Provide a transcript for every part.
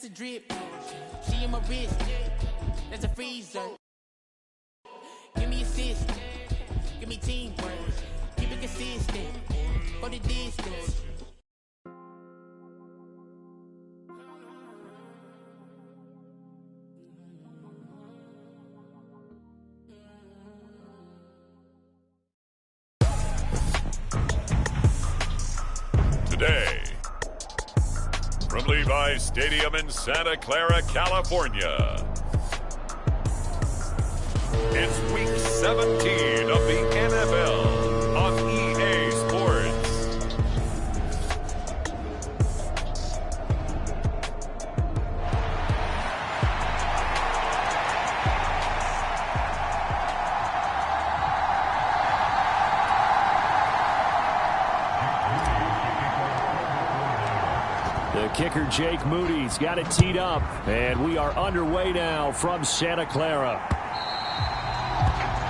a drip. She in my wrist. That's a freezer. Give me assist. Give me teamwork. Keep it consistent. For the distance. Today, from Levi's Stadium in Santa Clara, California, it's Week 17 of the NFL on EA Sports. The kicker, Jake Moody's got it teed up, and we are underway now from Santa Clara.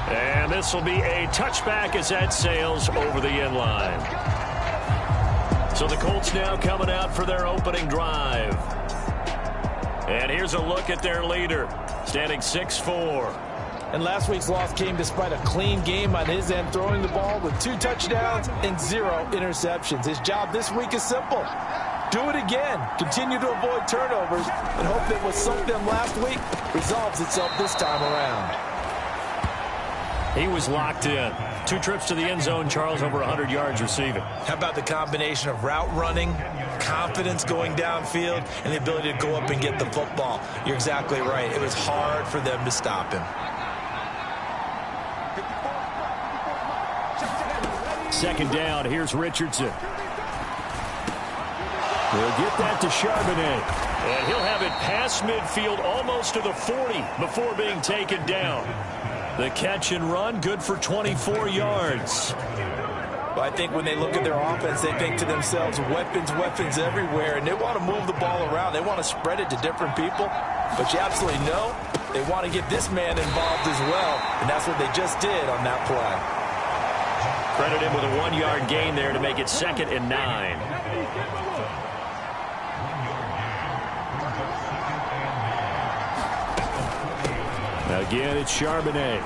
And this will be a touchback as that sails over the end line. So the Colts now coming out for their opening drive. And here's a look at their leader, standing 6'4". And last week's loss came despite a clean game on his end, throwing the ball with 2 touchdowns and 0 interceptions. His job this week is simple. Do it again. Continue to avoid turnovers and hope that what sunk them last week resolves itself this time around. He was locked in. 2 trips to the end zone, Charles, over 100 yards receiving. How about the combination of route running, confidence going downfield, and the ability to go up and get the football? You're exactly right. It was hard for them to stop him. Second down, here's Richardson. We'll get that to Charbonnet. And he'll have it past midfield almost to the 40 before being taken down. The catch and run, good for 24 yards. Well, I think when they look at their offense, they think to themselves, weapons, weapons everywhere, and they want to move the ball around. They want to spread it to different people. But you absolutely know they want to get this man involved as well, and that's what they just did on that play. Credit him with a 1-yard gain there to make it 2nd and 9. Again, it's Charbonnet.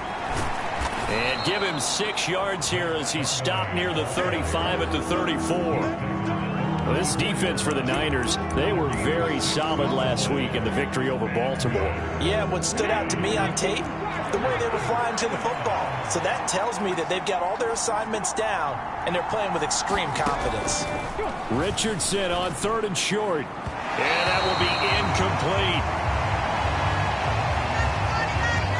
And give him 6 yards here as he stopped near the 35 at the 34. Well, this defense for the Niners, they were very solid last week in the victory over Baltimore. Yeah, what stood out to me on tape, the way they were flying to the football. So that tells me that they've got all their assignments down, and they're playing with extreme confidence. Richardson on 3rd and short. And that will be incomplete.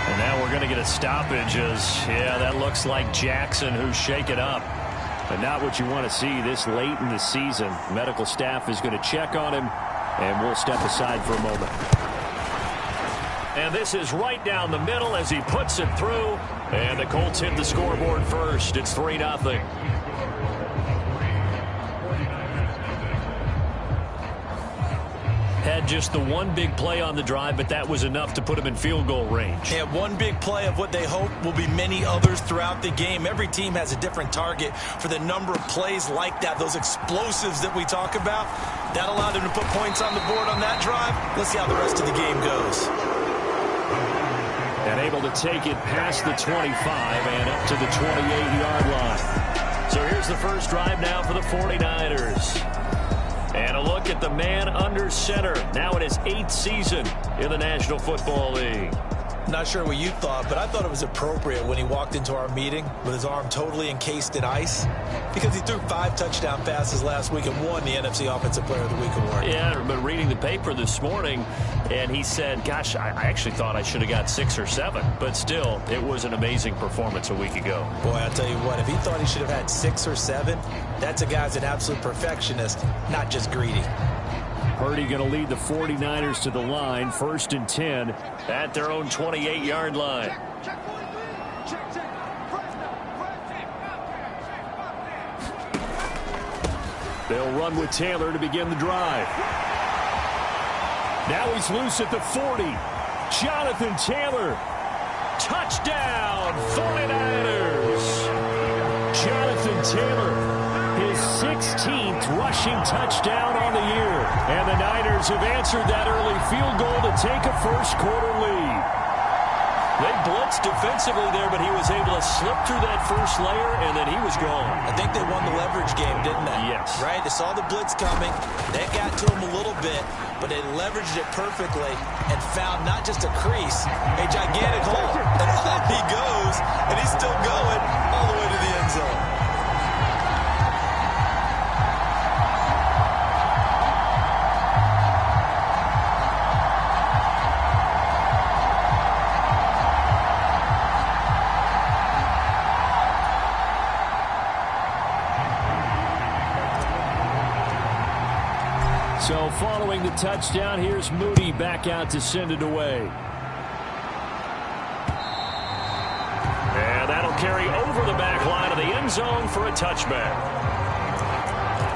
And now we're going to get a stoppage as, yeah, that looks like Jackson who's shaken up. But not what you want to see this late in the season. Medical staff is going to check on him, and we'll step aside for a moment. And this is right down the middle as he puts it through. And the Colts hit the scoreboard first. It's 3-0. Had just the one big play on the drive, but that was enough to put him in field goal range. Yeah, one big play of what they hope will be many others throughout the game. Every team has a different target for the number of plays like that, those explosives that we talk about. That allowed them to put points on the board on that drive. Let's see how the rest of the game goes. And able to take it past the 25 and up to the 28-yard line. So here's the first drive now for the 49ers. And a look at the man under center, now in his 8th season in the National Football League. Not sure what you thought, but I thought it was appropriate when he walked into our meeting with his arm totally encased in ice, because he threw 5 touchdown passes last week and won the NFC Offensive Player of the Week award. Yeah, I've been reading the paper this morning, and he said, gosh, I actually thought I should have got 6 or 7, but still, it was an amazing performance a week ago. Boy, I'll tell you what, if he thought he should have had 6 or 7, that's a guy's an absolute perfectionist, not just greedy. Purdy going to lead the 49ers to the line, 1st and 10 at their own 28-yard line. They'll run with Taylor to begin the drive. Now he's loose at the 40. Jonathan Taylor. Touchdown, 49ers. Jonathan Taylor, his 16th rushing touchdown on the year. And the Niners have answered that early field goal to take a first-quarter lead. They blitzed defensively there, but he was able to slip through that first layer, and then he was gone. I think they won the leverage game, didn't they? Yes. Right? They saw the blitz coming. That got to him a little bit, but they leveraged it perfectly and found not just a crease, a gigantic hole. And off he goes, and he's still going all the way to the end zone. So following the touchdown, here's Moody back out to send it away. And that'll carry over the back line of the end zone for a touchback.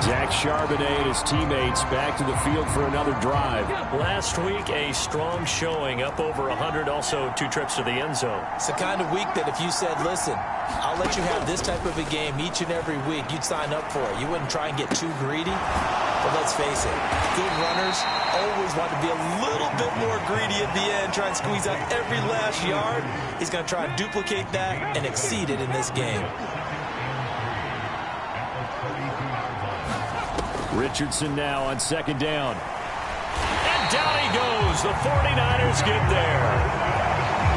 Zach Charbonnet and his teammates back to the field for another drive. Last week, a strong showing, up over 100, also 2 trips to the end zone. It's the kind of week that if you said, listen, I'll let you have this type of a game each and every week, you'd sign up for it. You wouldn't try and get too greedy. But let's face it, good runners always want to be a little bit more greedy at the end, try and squeeze out every last yard. He's going to try and duplicate that and exceed it in this game. Richardson now on second down. And down he goes. The 49ers get there.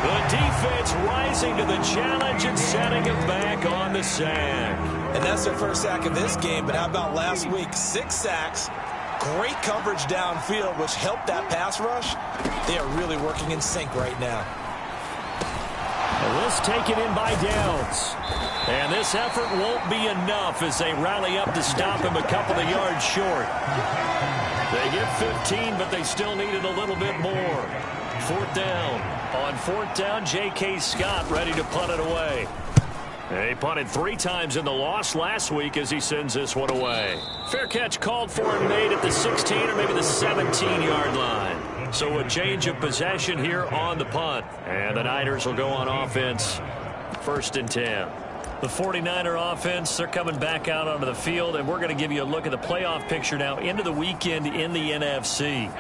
The defense rising to the challenge and setting him back on the sack. And that's their first sack of this game, but how about last week? 6 sacks, great coverage downfield, which helped that pass rush. They are really working in sync right now. And this taken in by Downs. And this effort won't be enough as they rally up to stop him a couple of yards short. They get 15, but they still needed a little bit more. 4th down. On 4th down, J.K. Scott ready to punt it away. He punted 3 times in the loss last week as he sends this one away. Fair catch called for and made at the 16 or maybe the 17-yard line. So a change of possession here on the punt. And the Niners will go on offense. 1st and 10. The 49er offense, they're coming back out onto the field, and we're going to give you a look at the playoff picture now into the weekend in the NFC.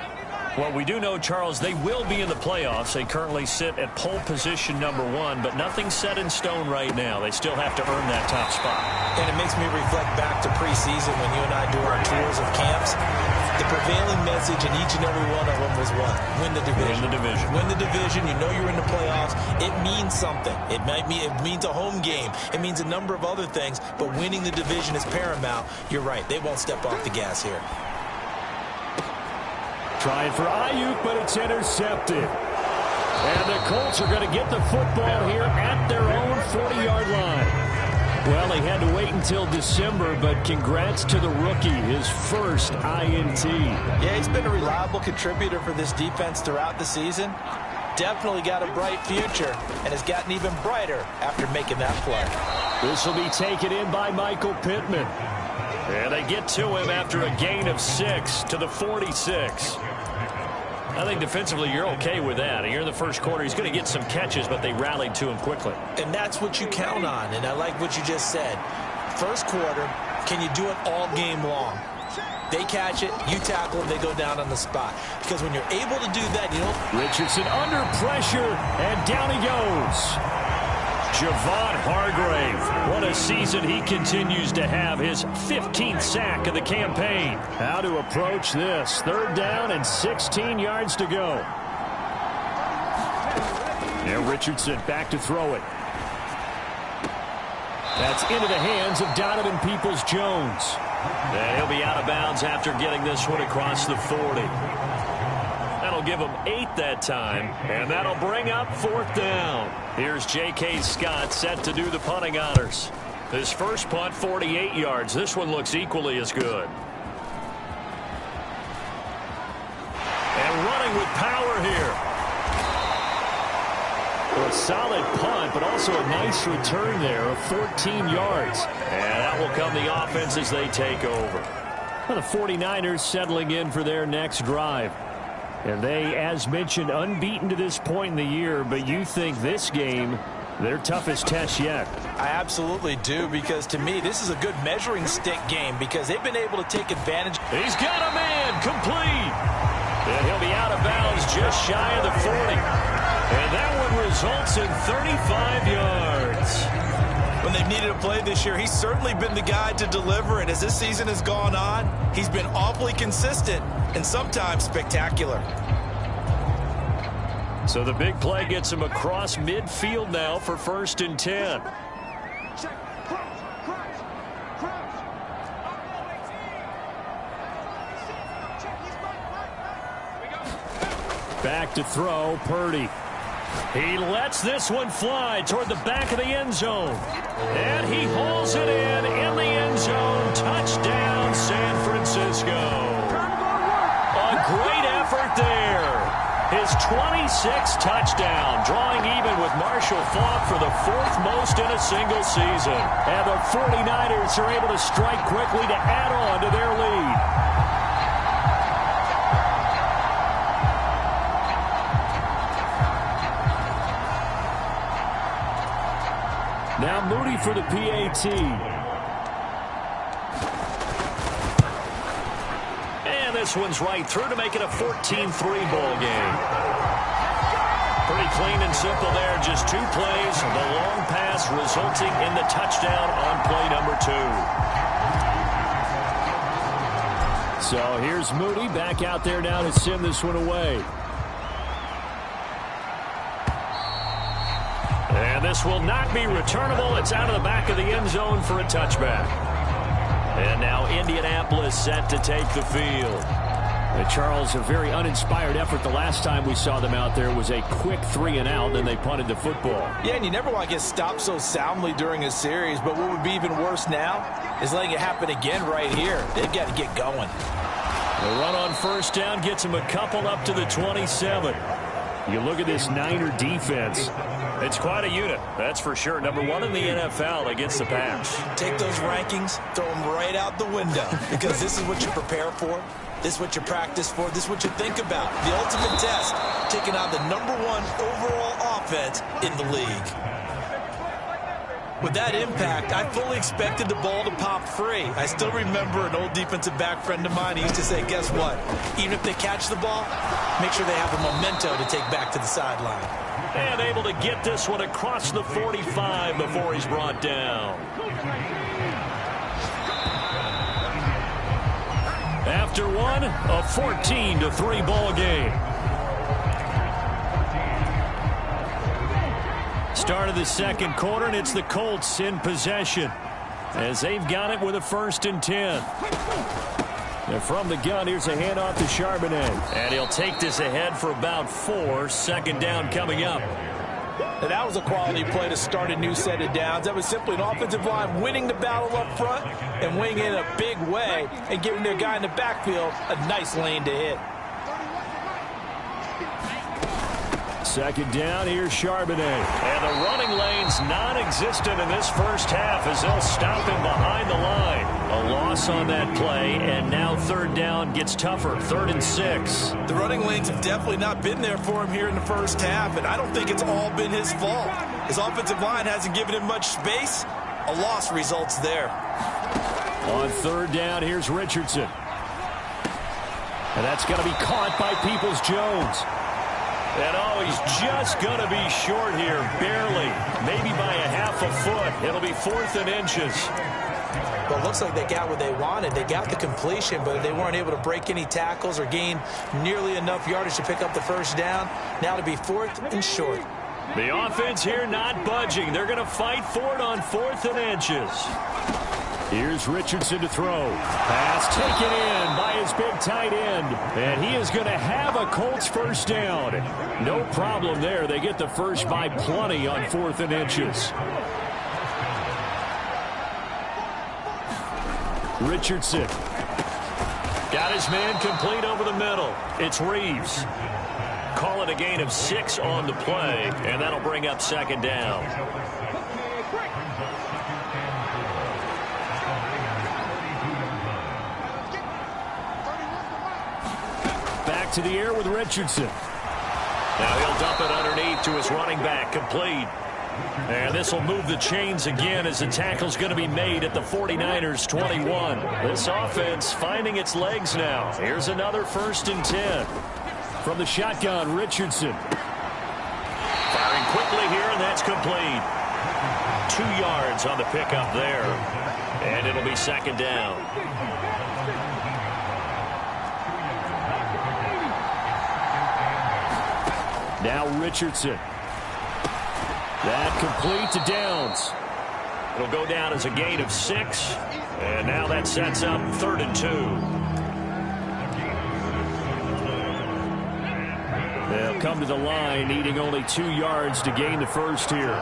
Well, we do know, Charles, they will be in the playoffs. They currently sit at pole position #1, but nothing's set in stone right now. They still have to earn that top spot. And it makes me reflect back to preseason when you and I do our tours of camps. The prevailing message in each and every one of them was what? Win the division. Win the division. Win the division. You know you're in the playoffs. It means something. It means a home game. It means a number of other things, but winning the division is paramount. You're right. They won't step off the gas here. Trying for Ayuk, but it's intercepted. And the Colts are going to get the football here at their own 40-yard line. Well, he had to wait until December, but congrats to the rookie, his first INT. Yeah, he's been a reliable contributor for this defense throughout the season. Definitely got a bright future, and has gotten even brighter after making that play. This will be taken in by Michael Pittman. And they get to him after a gain of 6 to the 46. I think defensively you're okay with that. Here in the first quarter, he's going to get some catches, but they rallied to him quickly. And that's what you count on, and I like what you just said. First quarter, can you do it all game long? They catch it, you tackle them, they go down on the spot. Because when you're able to do that, you know. Richardson under pressure, and down he goes. Javon Hargrave, what a season he continues to have, his 15th sack of the campaign. How to approach this. 3rd down and 16 yards to go. Now Richardson back to throw it. That's into the hands of Donovan Peoples-Jones. And he'll be out of bounds after getting this one across the 40. That'll give him 8 that time, and that'll bring up 4th down. Here's J.K. Scott set to do the punting honors. His first punt, 48 yards. This one looks equally as good. And running with power here. Well, a solid punt, but also a nice return there of 14 yards. And that will come the offense as they take over. Well, the 49ers settling in for their next drive. And they, as mentioned, unbeaten to this point in the year, but you think this game their toughest test yet. I absolutely do, because to me, this is a good measuring stick game because they've been able to take advantage. He's got a man complete. And he'll be out of bounds just shy of the 40. And that one results in 35 yards. When they've needed a play this year, he's certainly been the guy to deliver. And as this season has gone on, he's been awfully consistent and sometimes spectacular. So the big play gets him across midfield now for 1st and 10. Back to throw, Purdy. He lets this one fly toward the back of the end zone. And he hauls it in the end zone. Touchdown, San Francisco. A great effort there. His 26th touchdown, drawing even with Marshall Faulk for the 4th most in a single season. And the 49ers are able to strike quickly to add on to their lead. Now Moody for the PAT. And this one's right through to make it a 14-3 ball game. Pretty clean and simple there. Just 2 plays. The long pass resulting in the touchdown on play number 2. So here's Moody back out there now to send this one away. And this will not be returnable. It's out of the back of the end zone for a touchback. And now Indianapolis set to take the field. Charles, a very uninspired effort. The last time we saw them out there was a quick 3 and out, then they punted the football. Yeah, and you never want to get stopped so soundly during a series, but what would be even worse now is letting it happen again right here. They've got to get going. The run on 1st down gets them a couple up to the 27. You look at this Niner defense. It's quite a unit, that's for sure. Number 1 in the NFL against the pass. Take those rankings, throw them right out the window, because this is what you prepare for. This is what you practice for. This is what you think about. The ultimate test, taking on the number 1 overall offense in the league. With that impact, I fully expected the ball to pop free. I still remember an old defensive back friend of mine. He used to say, guess what? Even if they catch the ball, make sure they have the memento to take back to the sideline. And able to get this one across the 45 before he's brought down. After one, a 14-3 ball game. Start of the 2nd quarter, and it's the Colts in possession as they've got it with a 1st and 10. And from the gun, here's a handoff to Charbonnet. And he'll take this ahead for about 4. 2nd down coming up. And that was a quality play to start a new set of downs. That was simply an offensive line winning the battle up front and winning it in a big way and giving their guy in the backfield a nice lane to hit. 2nd down, here's Charbonnet. And the running lane's non-existent in this 1st half as they'll stop him behind the line. A loss on that play, and now 3rd down gets tougher. 3rd and 6. The running lanes have definitely not been there for him here in the 1st half, and I don't think it's all been his fault. His offensive line hasn't given him much space. A loss results there. On 3rd down, here's Richardson. And that's going to be caught by Peoples-Jones. And oh, he's just going to be short here, barely, maybe by a half a foot. It'll be 4th and inches. Well, it looks like they got what they wanted. They got the completion, but they weren't able to break any tackles or gain nearly enough yardage to pick up the 1st down. Now to be 4th and short. The offense here not budging. They're going to fight for it on 4th and inches. Here's Richardson to throw. Pass taken in by his big tight end. And he is going to have a Colts 1st down. No problem there. They get the first by plenty on 4th and inches. Richardson. Got his man complete over the middle. It's Reeves. Call it a gain of 6 on the play, and that'll bring up 2nd down. Back to the air with Richardson. Now he'll dump it underneath to his running back, complete. And this will move the chains again as the tackle's going to be made at the 49ers 21. This offense finding its legs now. Here's another 1st and 10. From the shotgun, Richardson. Firing quickly here, and that's complete. 2 yards on the pickup there. And it'll be 2nd down. Now Richardson. That complete to Downs. It'll go down as a gain of 6. And now that sets up 3rd and 2. They'll come to the line, needing only 2 yards to gain the first here.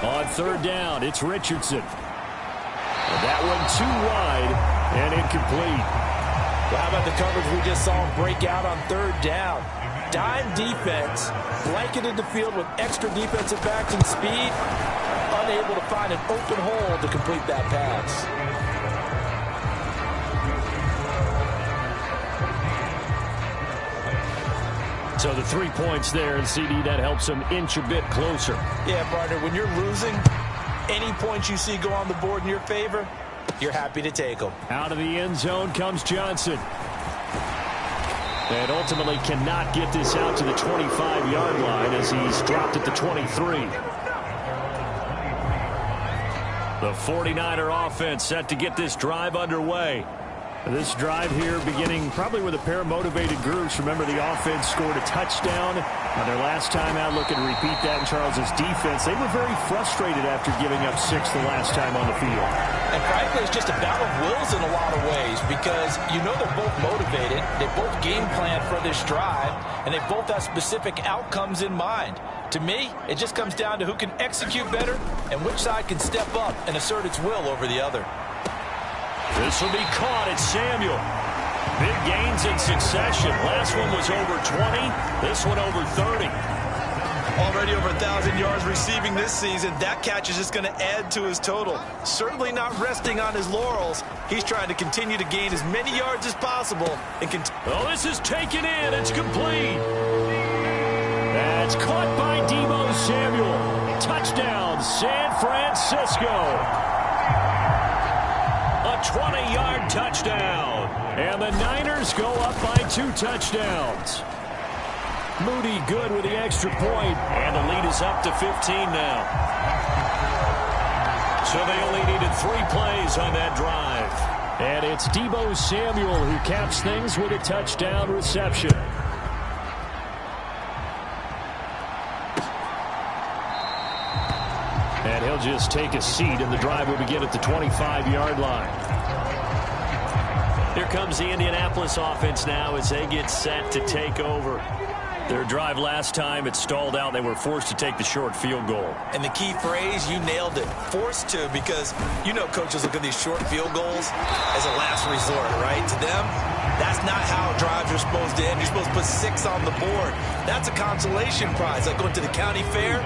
On 3rd down, it's Richardson. And that one too wide and incomplete. Well, how about the coverage we just saw break out on 3rd down? Dime defense, blanketed the field with extra defensive backs and speed, unable to find an open hole to complete that pass. So the 3 points there, and CD, that helps them inch a bit closer. Yeah, partner, when you're losing, any points you see go on the board in your favor, you're happy to take them. Out of the end zone comes Johnson. And ultimately cannot get this out to the 25-yard line as he's dropped at the 23. The 49er offense set to get this drive underway. This drive here beginning probably with a pair of motivated groups. Remember, the offense scored a touchdown on their last time out. Looking to repeat that in Charles's defense. They were very frustrated after giving up 6 the last time on the field. And frankly, it's just a battle of wills in a lot of ways because you know they're both motivated. They both game plan for this drive, and they both have specific outcomes in mind. To me, it just comes down to who can execute better and which side can step up and assert its will over the other. This will be caught at Samuel. Big gains in succession. Last one was over 20. This one over 30. Already over 1,000 yards receiving this season. That catch is just going to add to his total. Certainly not resting on his laurels. He's trying to continue to gain as many yards as possible. And oh, this is taken in. It's complete. That's caught by Deebo Samuel. Touchdown, San Francisco. A 20-yard touchdown. And the Niners go up by 2 touchdowns. Moody good with the extra point. And the lead is up to 15 now. So they only needed 3 plays on that drive. And it's Deebo Samuel who caps things with a touchdown reception. And he'll just take a seat, and the drive will begin at the 25-yard line. Here comes the Indianapolis offense now as they get set to take over. Their drive last time, it stalled out. They were forced to take the short field goal. And the key phrase, you nailed it. Forced to, because you know coaches look at these short field goals as a last resort, right? To them, that's not how drives are supposed to end. You're supposed to put 6 on the board. That's a consolation prize, like going to the county fair.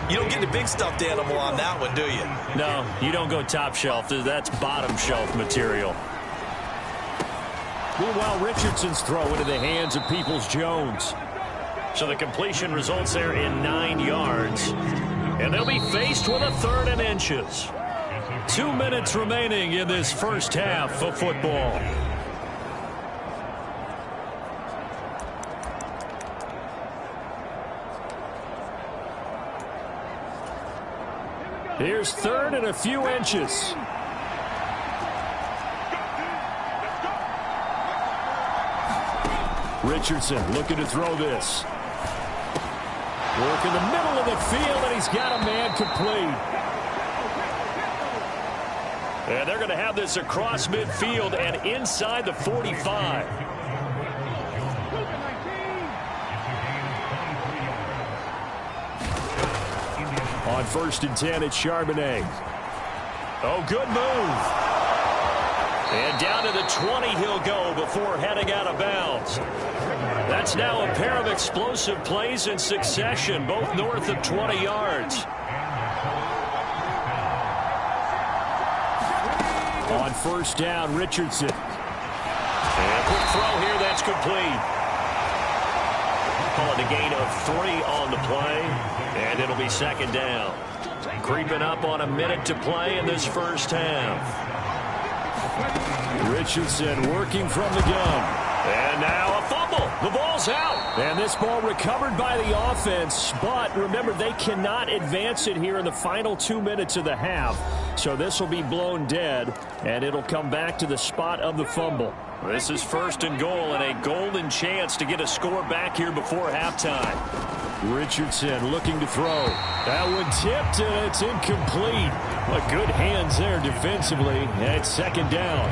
You don't get the big stuffed animal on that one, do you? No, you don't go top shelf. That's bottom shelf material. Meanwhile, Richardson's throw into the hands of Peoples-Jones. So the completion results there in 9 yards. And they'll be faced with a 3rd and inches. 2 minutes remaining in this first half of football. Here's 3rd and a few inches. Richardson looking to throw this. Work in the middle of the field, and he's got a man complete. And they're going to have this across midfield and inside the 45. On 1st and 10, it's Charbonnet. Oh, good move. And down to the 20 he'll go before heading out of bounds. That's now a pair of explosive plays in succession, both north of 20 yards. On 1st down, Richardson. And a quick throw here, that's complete. call it a gain of 3 on the play, and it'll be second down. Creeping up on a minute to play in this first half. Richardson working from the gun. And now a fumble. The ball's out. And this ball recovered by the offense, but remember, they cannot advance it here in the final 2 minutes of the half. So this will be blown dead, and it'll come back to the spot of the fumble. This is first and goal, and a golden chance to get a score back here before halftime. Richardson looking to throw. That one tipped, and it's incomplete. But good hands there defensively, and it's second down.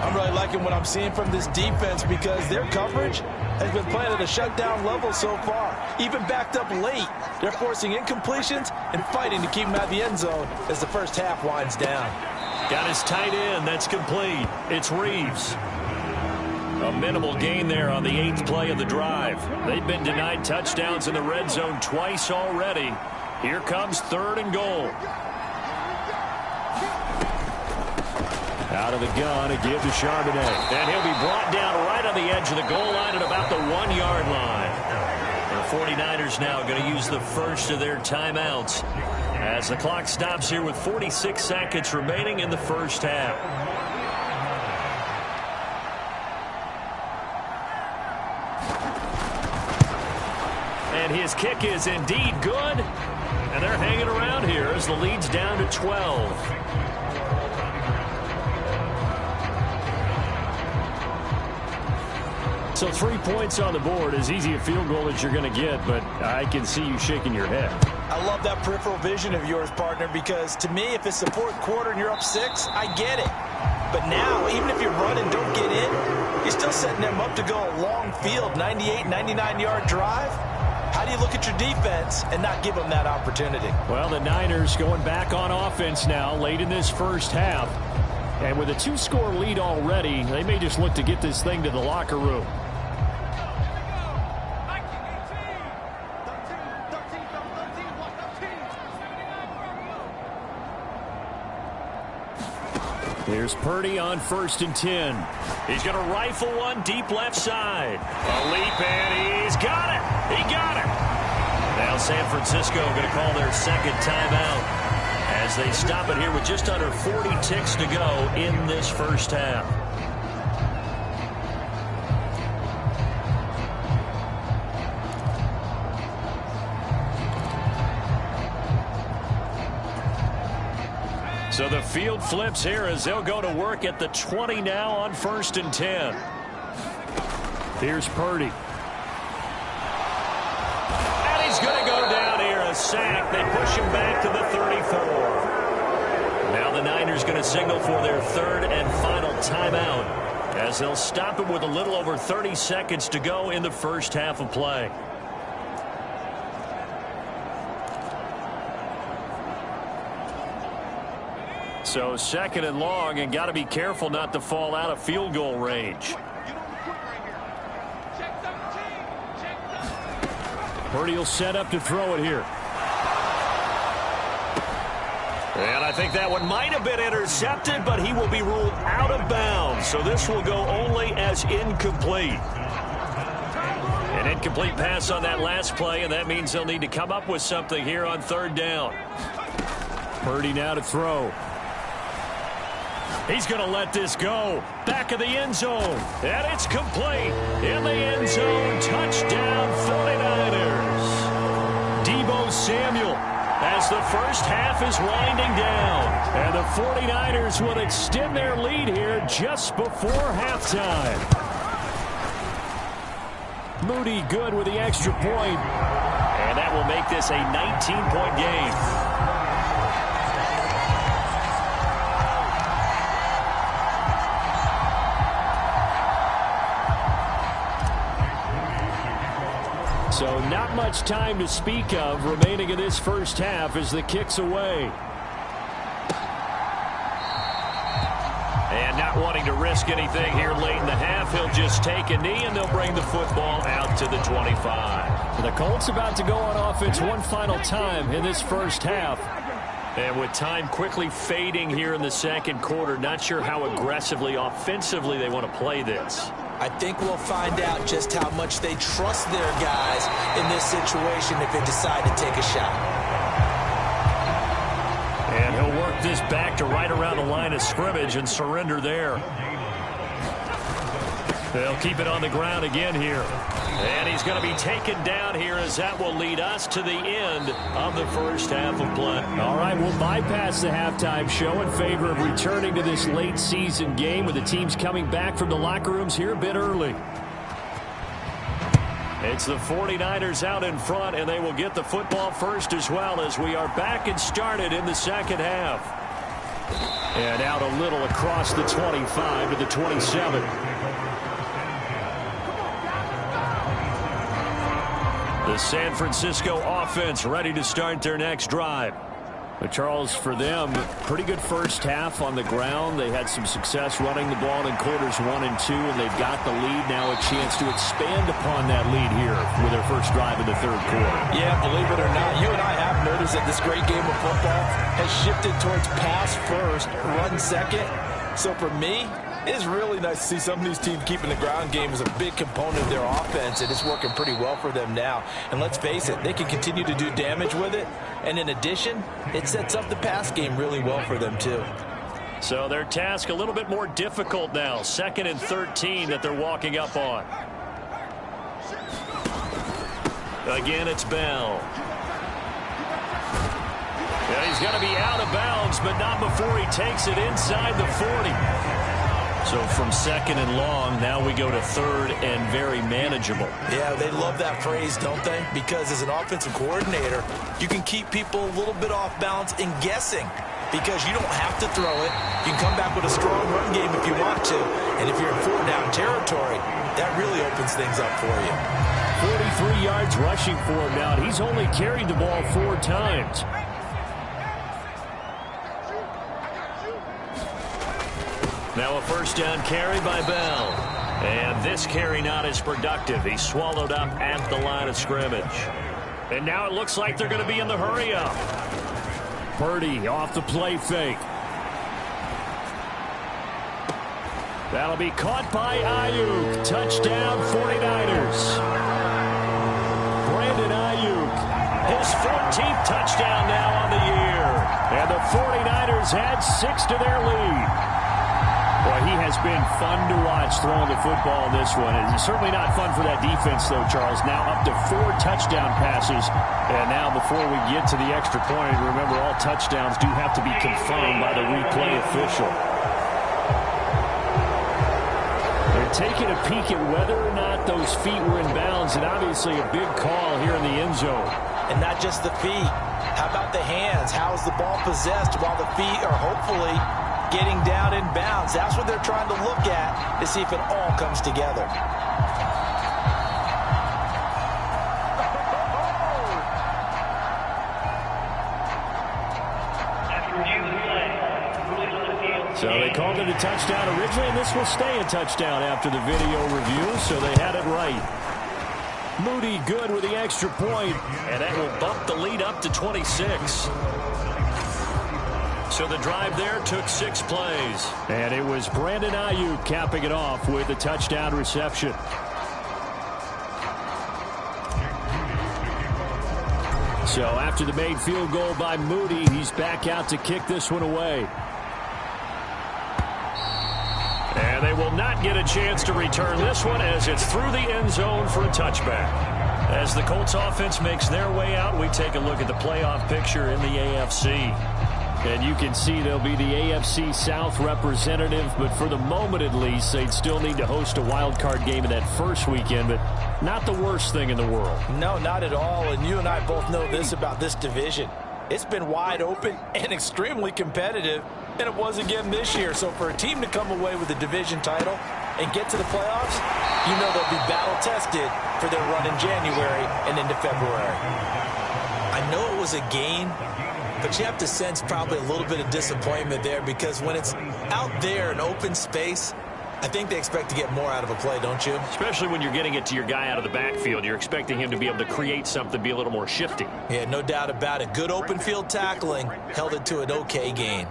I'm really liking what I'm seeing from this defense because their coverage has been playing at a shutdown level so far. Even backed up late, they're forcing incompletions and fighting to keep them out of the end zone as the first half winds down. Got his tight end. That's complete. It's Reeves. A minimal gain there on the 8th play of the drive. They've been denied touchdowns in the red zone twice already. Here comes third and goal. Out of the gun, a give to Charbonnet. And he'll be brought down right on the edge of the goal line at about the 1-yard line. The 49ers now going to use the first of their timeouts as the clock stops here with 46 seconds remaining in the first half. And his kick is indeed good. And they're hanging around here as the lead's down to 12. So 3 points on the board, as easy a field goal as you're going to get, but I can see you shaking your head. I love that peripheral vision of yours, partner, because to me, if it's the fourth quarter and you're up 6, I get it. But now, even if you run and don't get in, you're still setting them up to go a long field, 98, 99-yard drive. How do you look at your defense and not give them that opportunity? Well, the Niners going back on offense now late in this first half. And with a 2-score lead already, they may just look to get this thing to the locker room. Here's Purdy on 1st and 10. He's going to rifle one deep left side. A leap, and he's got it. He got it. Now San Francisco going to call their second timeout as they stop it here with just under 40 ticks to go in this first half. So the field flips here as they'll go to work at the 20 now on 1st and 10. Here's Purdy. And he's going to go down here, a sack. They push him back to the 34. Now the Niners going to signal for their third and final timeout as they'll stop it with a little over 30 seconds to go in the first half of play. So second and long, and got to be careful not to fall out of field goal range. Purdy will set up to throw it here. And I think that one might have been intercepted, but he will be ruled out of bounds. So this will go only as incomplete. An incomplete pass on that last play, and that means they'll need to come up with something here on third down. Purdy now to throw. He's going to let this go. Back of the end zone. And it's complete. In the end zone. Touchdown 49ers. Deebo Samuel as the first half is winding down. And the 49ers will extend their lead here just before halftime. Moody good with the extra point. And that will make this a 19-point game. So not much time to speak of remaining in this first half as the kick's away. And not wanting to risk anything here late in the half, he'll just take a knee and they'll bring the football out to the 25. The Colts about to go on offense one final time in this first half. And with time quickly fading here in the second quarter, not sure how aggressively, offensively they want to play this. I think we'll find out just how much they trust their guys in this situation if they decide to take a shot. And he'll work this back to right around the line of scrimmage and surrender there. They'll keep it on the ground again here. And he's going to be taken down here as that will lead us to the end of the first half of play. All right, we'll bypass the halftime show in favor of returning to this late season game with the teams coming back from the locker rooms here a bit early. It's the 49ers out in front, and they will get the football first as well as we are back and started in the second half. And out a little across the 25 to the 27. The San Francisco offense ready to start their next drive. But Charles, for them, pretty good first half on the ground. They had some success running the ball in quarters 1 and 2, and they've got the lead. Now a chance to expand upon that lead here with their first drive in the third quarter. Yeah, believe it or not, you and I have noticed that this great game of football has shifted towards pass first, run second. So for me, it's really nice to see some of these teams keeping the ground game as a big component of their offense, and it's working pretty well for them now. And let's face it, they can continue to do damage with it. And in addition, it sets up the pass game really well for them, too. So their task a little bit more difficult now. 2nd and 13 that they're walking up on. Again, it's Bell. And he's going to be out of bounds, but not before he takes it inside the 40. So from 2nd and long, now we go to 3rd and very manageable. Yeah, they love that phrase, don't they? Because as an offensive coordinator, you can keep people a little bit off balance and guessing because you don't have to throw it. You can come back with a strong run game if you want to. And if you're in 4-down territory, that really opens things up for you. 43 yards rushing for him now. He's only carried the ball 4 times. Now a first down carry by Bell. And this carry not as productive. He's swallowed up at the line of scrimmage. And now it looks like they're going to be in the hurry up. Purdy off the play fake. That'll be caught by Ayuk. Touchdown 49ers. Brandon Ayuk. His 14th touchdown now on the year. And the 49ers add 6 to their lead. Boy, he has been fun to watch throwing the football in this one. It's certainly not fun for that defense, though, Charles. Now up to 4 touchdown passes. And now before we get to the extra point, remember all touchdowns do have to be confirmed by the replay official. They're taking a peek at whether or not those feet were in bounds, and obviously a big call here in the end zone. And not just the feet. How about the hands? How is the ball possessed while the feet are hopefully getting down in bounds? That's what they're trying to look at to see if it all comes together. So they called it a touchdown originally, and this will stay a touchdown after the video review, so they had it right. Moody good with the extra point, and that will bump the lead up to 26. So the drive there took 6 plays. And it was Brandon Ayuk capping it off with a touchdown reception. So after the made field goal by Moody, he's back out to kick this one away. And they will not get a chance to return this one as it's through the end zone for a touchback. As the Colts offense makes their way out, we take a look at the playoff picture in the AFC. And you can see they'll be the AFC South representative, but for the moment at least, they'd still need to host a wild card game in that first weekend, but not the worst thing in the world. No, not at all, and you and I both know this about this division. It's been wide open and extremely competitive, and it was again this year. So for a team to come away with a division title and get to the playoffs, you know they'll be battle-tested for their run in January and into February. I know it was a game, but you have to sense probably a little bit of disappointment there because when it's out there in open space, I think they expect to get more out of a play, don't you? Especially when you're getting it to your guy out of the backfield. You're expecting him to be able to create something, be a little more shifty. Yeah, no doubt about it. Good open field tackling held it to an okay gain.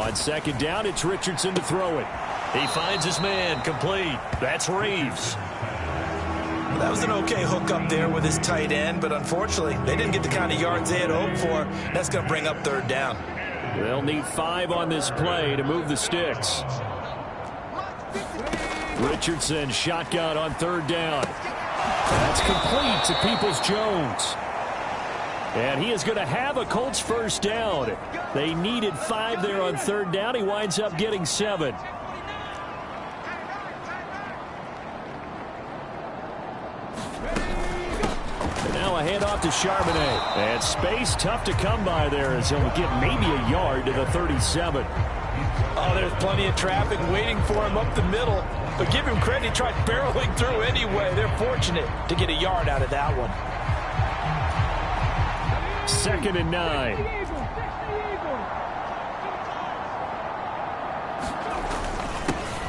On second down, it's Richardson to throw it. He finds his man, complete. That's Reeves. That was an okay hook up there with his tight end, but unfortunately, they didn't get the kind of yards they had hoped for. That's going to bring up third down. They'll need 5 on this play to move the sticks. Richardson shotgun on third down. That's complete to Peoples-Jones. And he is going to have a Colts first down. They needed 5 there on third down. He winds up getting 7. And now a handoff to Charbonnet. And space tough to come by there as he'll get maybe a yard to the 37. Oh, there's plenty of traffic waiting for him up the middle. But give him credit, he tried barreling through anyway. They're fortunate to get a yard out of that one. 2nd and 9.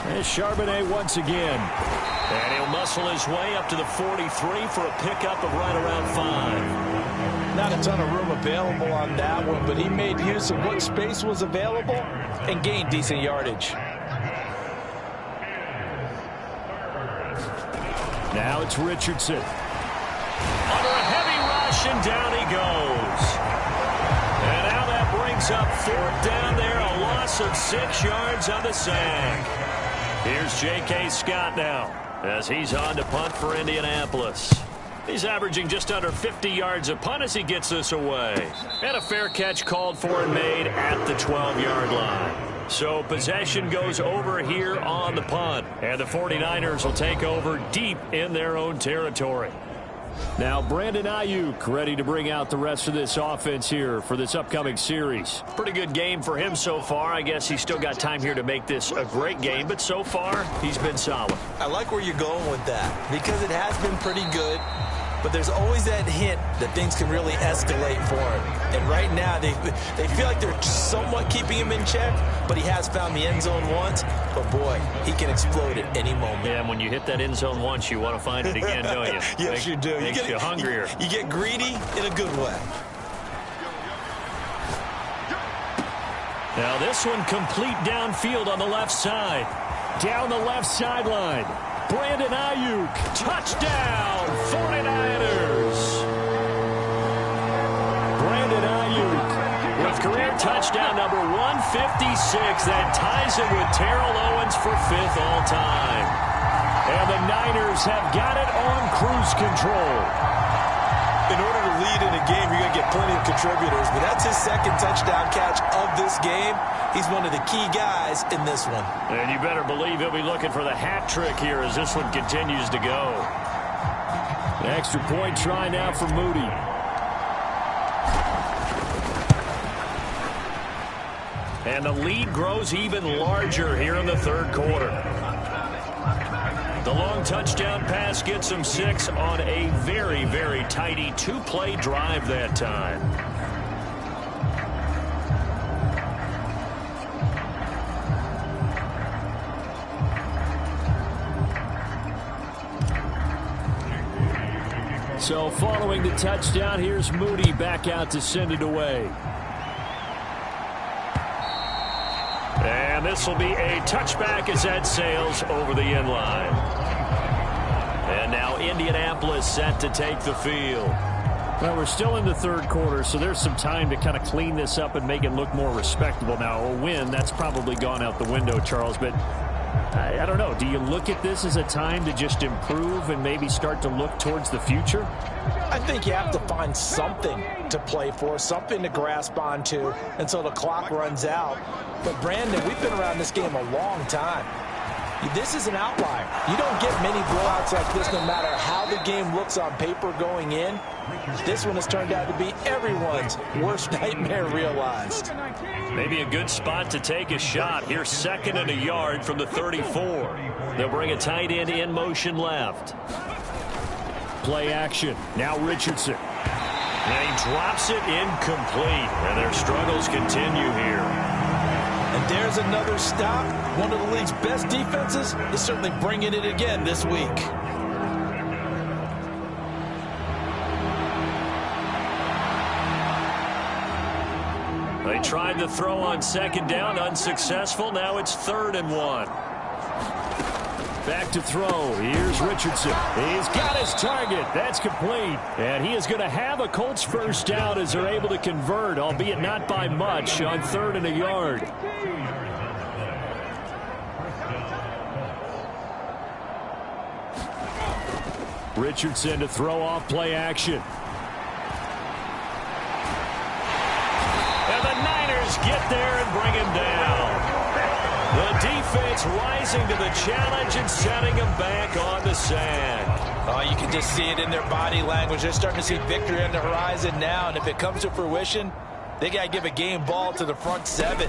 And Charbonnet once again. And he'll muscle his way up to the 43 for a pickup of right around 5. Not a ton of room available on that one, but he made use of what space was available and gained decent yardage. Now it's Richardson. Under a heavy rush, and down he goes. And now that brings up 4th down there, a loss of 6 yards on the sack. Here's J.K. Scott now as he's on to punt for Indianapolis. He's averaging just under 50 yards a punt as he gets this away. And a fair catch called for and made at the 12-yard line. So possession goes over here on the punt. And the 49ers will take over deep in their own territory. Now Brandon Ayuk ready to bring out the rest of this offense here for this upcoming series. Pretty good game for him so far. I guess he's still got time here to make this a great game, but so far he's been solid. I like where you're going with that because it has been pretty good. But there's always that hint that things can really escalate for him. And right now, they feel like they're somewhat keeping him in check, but he has found the end zone once. But, boy, he can explode at any moment. Yeah, and when you hit that end zone once, you want to find it again, don't you? Yes, you do. Makes you hungrier. You get greedy in a good way. Now this one complete downfield on the left side. Down the left sideline. Brandon Ayuk, touchdown, 49ers. Brandon Ayuk with career touchdown number 156. That ties him with Terrell Owens for 5th all time. And the Niners have got it on cruise control. In order to lead in a game, you're going to get plenty of contributors, but that's his 2nd touchdown catch of this game. He's one of the key guys in this one. And you better believe he'll be looking for the hat trick here as this one continues to go. An extra point try now for Moody. And the lead grows even larger here in the 3rd quarter. The long touchdown pass gets him 6 on a very, very tidy 2-play drive that time. So following the touchdown, here's Moody back out to send it away. And this will be a touchback as that sails over the end line. And now Indianapolis set to take the field. Well, we're still in the 3rd quarter, so there's some time to kind of clean this up and make it look more respectable. Now, a win, that's probably gone out the window, Charles, but I don't know. Do you look at this as a time to just improve and maybe start to look towards the future? I think you have to find something to play for, something to grasp onto until the clock runs out. But, Brandon, we've been around this game a long time. This is an outlier. You don't get many blowouts like this no matter how the game looks on paper going in. This one has turned out to be everyone's worst nightmare realized. Maybe a good spot to take a shot. Here's 2nd and a yard from the 34. They'll bring a tight end in motion left. Play action. Now Richardson. And he drops it incomplete. And their struggles continue here. And there's another stop. One of the league's best defenses is certainly bringing it again this week. A They tried the throw on second down, unsuccessful. Now it's 3rd and 1. Back to throw. Here's Richardson. He's got his target. That's complete. And he is going to have a Colts first down as they're able to convert, albeit not by much, on 3rd and a yard. Richardson to throw off play action. And the Niners get there and bring him down. The defense rising to the challenge and setting him back on the sand. Oh, you can just see it in their body language. They're starting to see victory on the horizon now, and if it comes to fruition, they got to give a game ball to the front 7.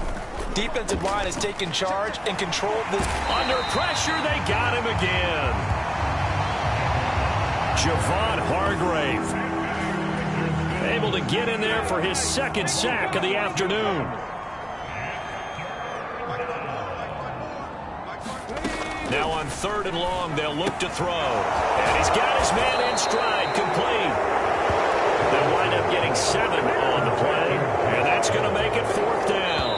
Defensive line has taken charge and controlled this. Under pressure, they got him again. Javon Hargrave able to get in there for his 2nd sack of the afternoon. Now on 3rd and long, they'll look to throw. And he's got his man in stride, complete. They'll wind up getting 7 on the play, and that's going to make it 4th down.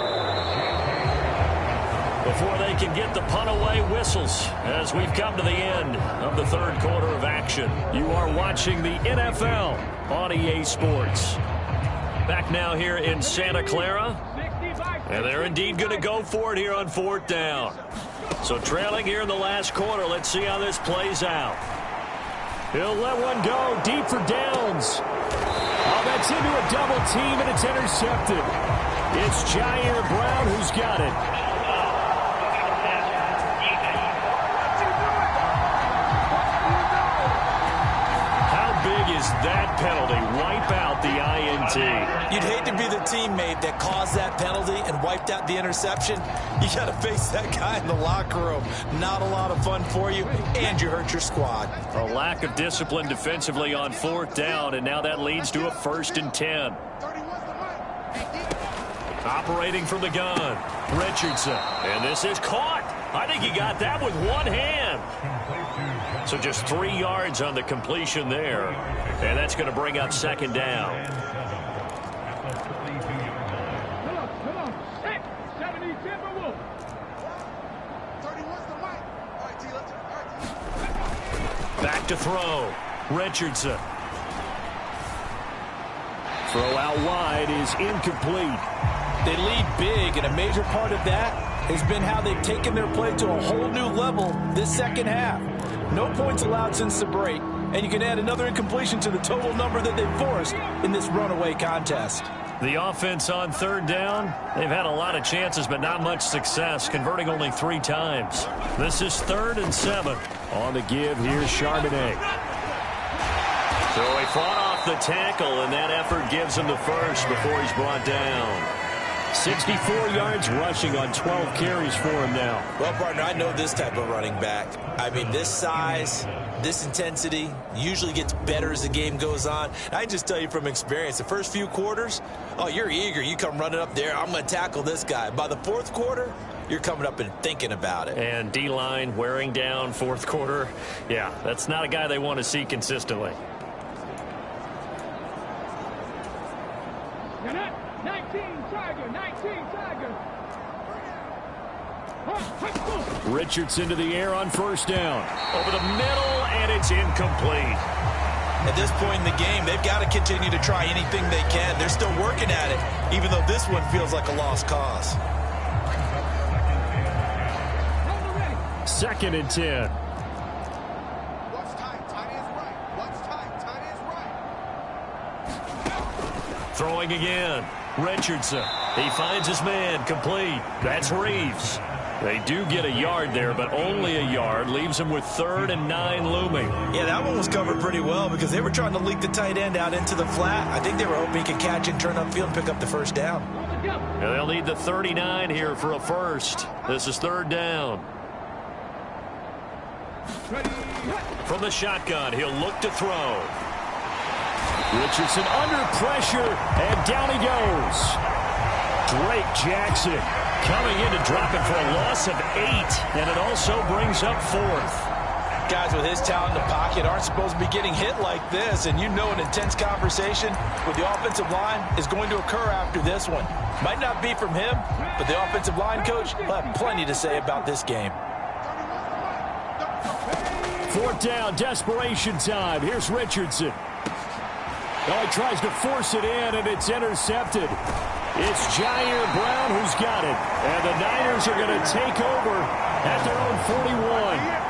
Before they can get the punt away, whistles as we've come to the end of the 3rd quarter of action. You are watching the NFL on EA Sports. Back now here in Santa Clara, and they're indeed going to go for it here on 4th down. So trailing here in the last quarter. Let's see how this plays out. He'll let one go deep for downs. Oh, that's into a double team, and it's intercepted. It's Jair Brown who's got it. Is that penalty wipe out the INT? You'd hate to be the teammate that caused that penalty and wiped out the interception. You got to face that guy in the locker room. Not a lot of fun for you, and you hurt your squad. A lack of discipline defensively on 4th down, and now that leads to a 1st and 10. Operating from the gun, Richardson, and this is caught. I think he got that with one hand. So just 3 yards on the completion there. And that's going to bring up 2nd down. Back to throw. Richardson. Throw out wide is incomplete. They lead big, and a major part of that has been how they've taken their play to a whole new level this 2nd half. No points allowed since the break, and you can add another incompletion to the total number that they've forced in this runaway contest. The offense on 3rd down, they've had a lot of chances, but not much success, converting only 3 times. This is 3rd and 7. On the give, here's Charbonnet. So he fought off the tackle, and that effort gives him the first before he's brought down. 64 yards rushing on 12 carries for him now. Well, partner, I know this type of running back. I mean, this size, this intensity usually gets better as the game goes on. I just tell you from experience, the first few quarters, oh, you're eager. You come running up there, I'm going to tackle this guy. By the 4th quarter, you're coming up and thinking about it. And D-line wearing down 4th quarter. Yeah, that's not a guy they want to see consistently. 19 Tiger. Richardson to the air on 1st down. Over the middle, and it's incomplete. At this point in the game, they've got to continue to try anything they can. They're still working at it, even though this one feels like a lost cause. 2nd and 10. Throwing again. Richardson. He finds his man. Complete. That's Reeves. They do get a yard there, but only a yard. Leaves them with 3rd and 9 looming. Yeah, that one was covered pretty well because they were trying to leak the tight end out into the flat. I think they were hoping he could catch and turn upfield and pick up the 1st down. Yeah, they'll need the 39 here for a first. This is 3rd down. From the shotgun, he'll look to throw. Richardson under pressure, and down he goes. Drake Jackson coming in to drop it for a loss of 8, and it also brings up 4th. Guys with his talent in the pocket aren't supposed to be getting hit like this, and you know an intense conversation with the offensive line is going to occur after this one. Might not be from him, but the offensive line coach will have plenty to say about this game. Fourth down, desperation time. Here's Richardson. Oh, he tries to force it in, and it's intercepted. It's Jair Brown who's got it. And the Niners are going to take over at their own 41.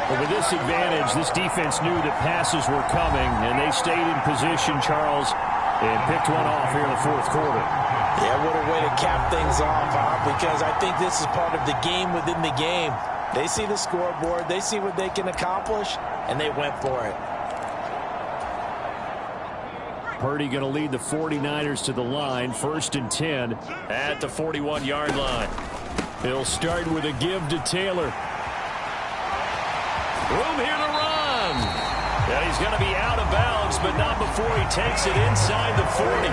But with this advantage, this defense knew that passes were coming, and they stayed in position, Charles, and picked one off here in the fourth quarter. Yeah, what a way to cap things off, because I think this is part of the game within the game. They see the scoreboard, they see what they can accomplish, and they went for it. Purdy going to lead the 49ers to the line, 1st and 10 at the 41-yard line. He'll start with a give to Taylor. Room here to run. And he's going to be out of bounds, but not before he takes it inside the 40.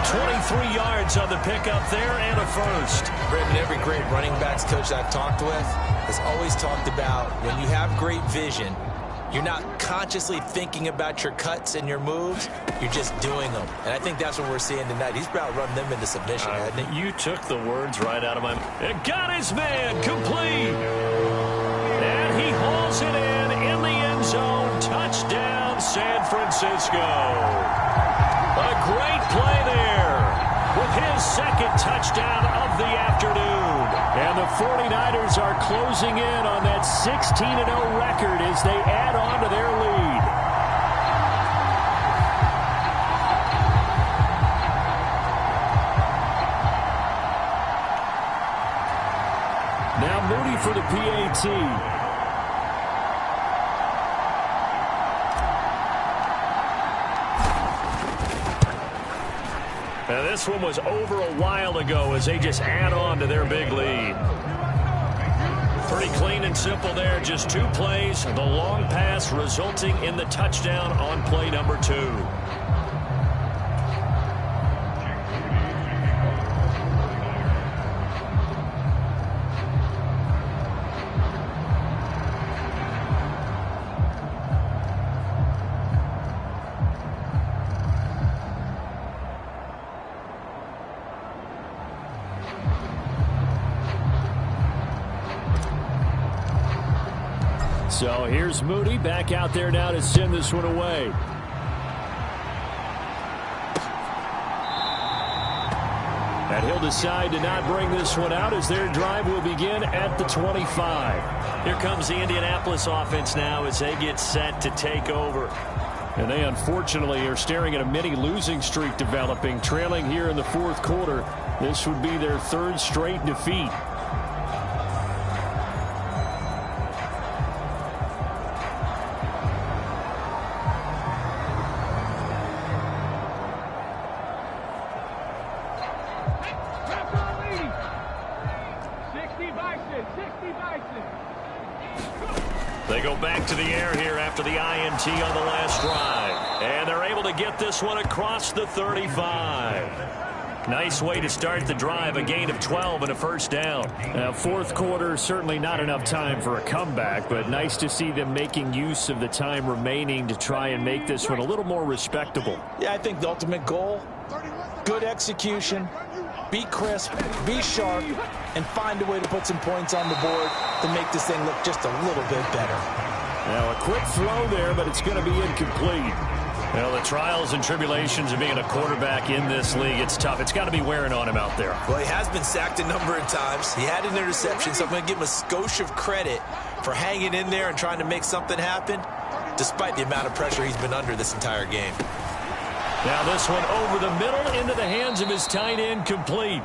23 yards on the pickup there and a first. Brendan, every great running backs coach I've talked with has always talked about when you have great vision, you're not consciously thinking about your cuts and your moves. You're just doing them. And I think that's what we're seeing tonight. He's about running them into submission, hasn't he? You took the words right out of my mouth. It got his man complete. And he hauls it in the end zone. Touchdown, San Francisco. A great play there with his second touchdown of the afternoon. And the 49ers are closing in on that 16-0 record as they add on to their lead. Now Moody for the PAT. Now this one was over a while ago as they just add on to their big lead. Pretty clean and simple there. Just 2 plays. The long pass resulting in the touchdown on play number 2. So here's Moody back out there now to send this one away. And he'll decide to not bring this one out as their drive will begin at the 25. Here comes the Indianapolis offense now as they get set to take over. And they unfortunately are staring at a mini losing streak developing, trailing here in the fourth quarter. This would be their 3rd straight defeat. They go back to the air here after the INT on the last drive. And they're able to get this one across the 35. Nice way to start the drive, a gain of 12 and a first down. Fourth quarter, certainly not enough time for a comeback, but nice to see them making use of the time remaining to try and make this one a little more respectable. Yeah, I think the ultimate goal, good execution, be crisp, be sharp, and find a way to put some points on the board to make this thing look just a little bit better. Now a quick throw there, but it's going to be incomplete. Well, the trials and tribulations of being a quarterback in this league, it's tough. It's got to be wearing on him out there. Well, he has been sacked a number of times. He had an interception, so I'm going to give him a skosh of credit for hanging in there and trying to make something happen, despite the amount of pressure he's been under this entire game. Now this one over the middle into the hands of his tight end, complete.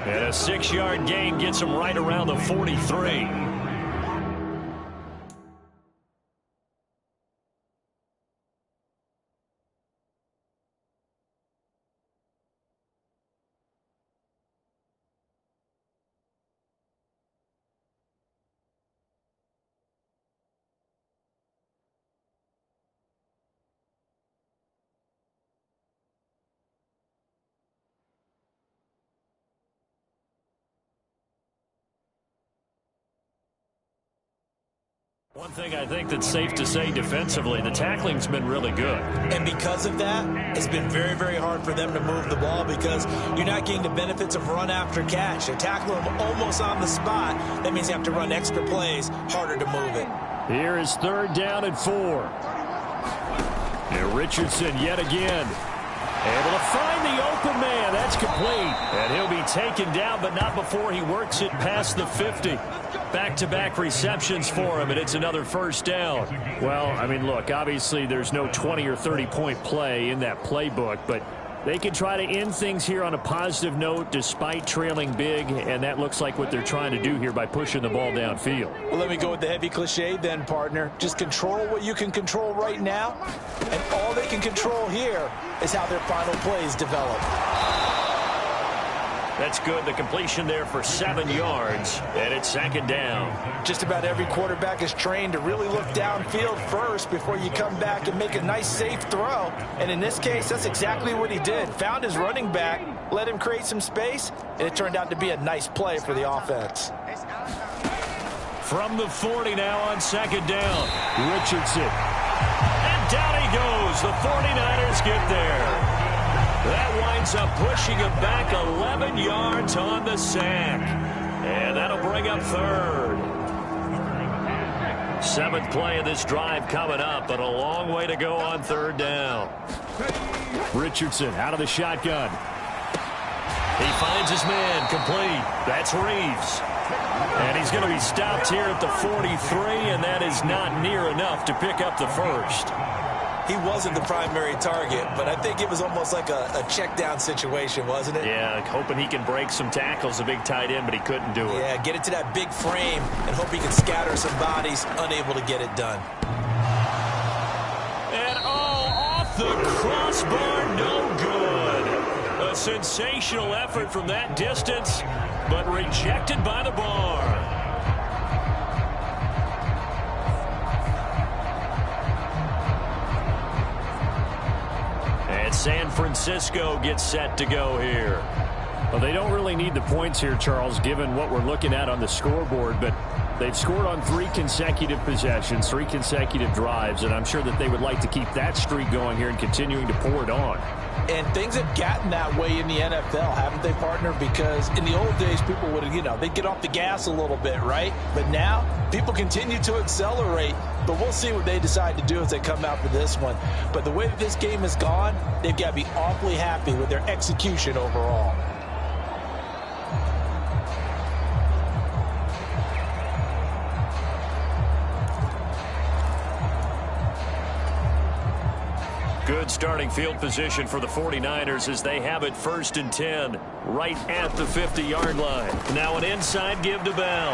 And a 6-yard gain gets him right around the 43. One thing I think that's safe to say defensively, the tackling's been really good. And because of that, it's been very, very hard for them to move the ball because you're not getting the benefits of run after catch. They're tackling them almost on the spot. That means you have to run extra plays, harder to move it. Here is 3rd down and 4. And Richardson yet again. Able to find the open man. That's complete. And he'll be taken down, but not before he works it past the 50. Back-to-back receptions for him, and it's another 1st down. Well, I mean, look, obviously there's no 20 or 30-point play in that playbook, but they can try to end things here on a positive note despite trailing big, and that looks like what they're trying to do here by pushing the ball downfield. Well, let me go with the heavy cliche then, partner. Just control what you can control right now, and all they can control here is how their final plays develop. That's good. The completion there for 7 yards, and it's 2nd down. Just about every quarterback is trained to really look downfield first before you come back and make a nice, safe throw. And in this case, that's exactly what he did. Found his running back, let him create some space, and it turned out to be a nice play for the offense. From the 40 now on 2nd down. Richardson. And down he goes. The 49ers get there. That winds up pushing him back 11 yards on the sack. And that'll bring up 3rd. 7th play of this drive coming up, but a long way to go on 3rd down. Richardson out of the shotgun. He finds his man complete. That's Reeves. And he's going to be stopped here at the 43, and that is not near enough to pick up the 1st. He wasn't the primary target, but I think it was almost like a check down situation, wasn't it? Yeah, hoping he can break some tackles, a big tight end, but he couldn't do it. Yeah, get it to that big frame and hope he can scatter some bodies, unable to get it done. And off the crossbar, no good. A sensational effort from that distance, but rejected by the bar. San Francisco gets set to go here. Well, they don't really need the points here, Charles, given what we're looking at on the scoreboard, but they've scored on 3 consecutive possessions, 3 consecutive drives, and I'm sure that they would like to keep that streak going here and continuing to pour it on. And things have gotten that way in the NFL, haven't they, partner? Because in the old days, people would, they'd get off the gas a little bit, right? But now, people continue to accelerate, but we'll see what they decide to do as they come out for this one. But the way that this game has gone, they've got to be awfully happy with their execution overall. Good starting field position for the 49ers as they have it 1st and 10 right at the 50-yard line. Now an inside give to Bell.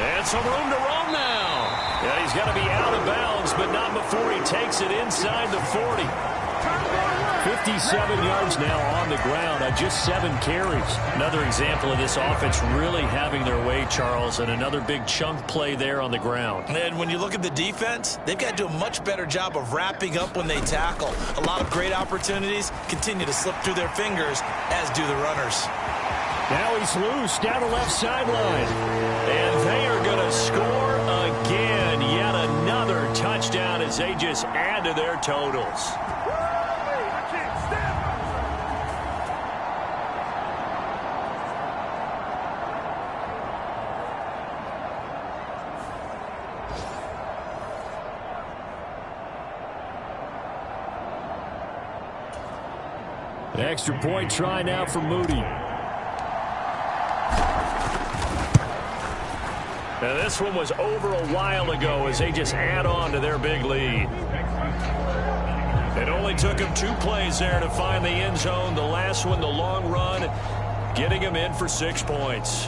And some room to roam now. Yeah, he's got to be out of bounds, but not before he takes it inside the 40. 57 yards now on the ground on just 7 carries. Another example of this offense really having their way, Charles, and another big chunk play there on the ground. And when you look at the defense, they've got to do a much better job of wrapping up when they tackle. A lot of great opportunities continue to slip through their fingers, as do the runners. Now he's loose down the left sideline. And they are going to score again. Yet another touchdown as they just add to their totals. Extra point try now for Moody. Now this one was over a while ago as they just add on to their big lead. It only took them 2 plays there to find the end zone. The last one, the long run, getting them in for 6 points.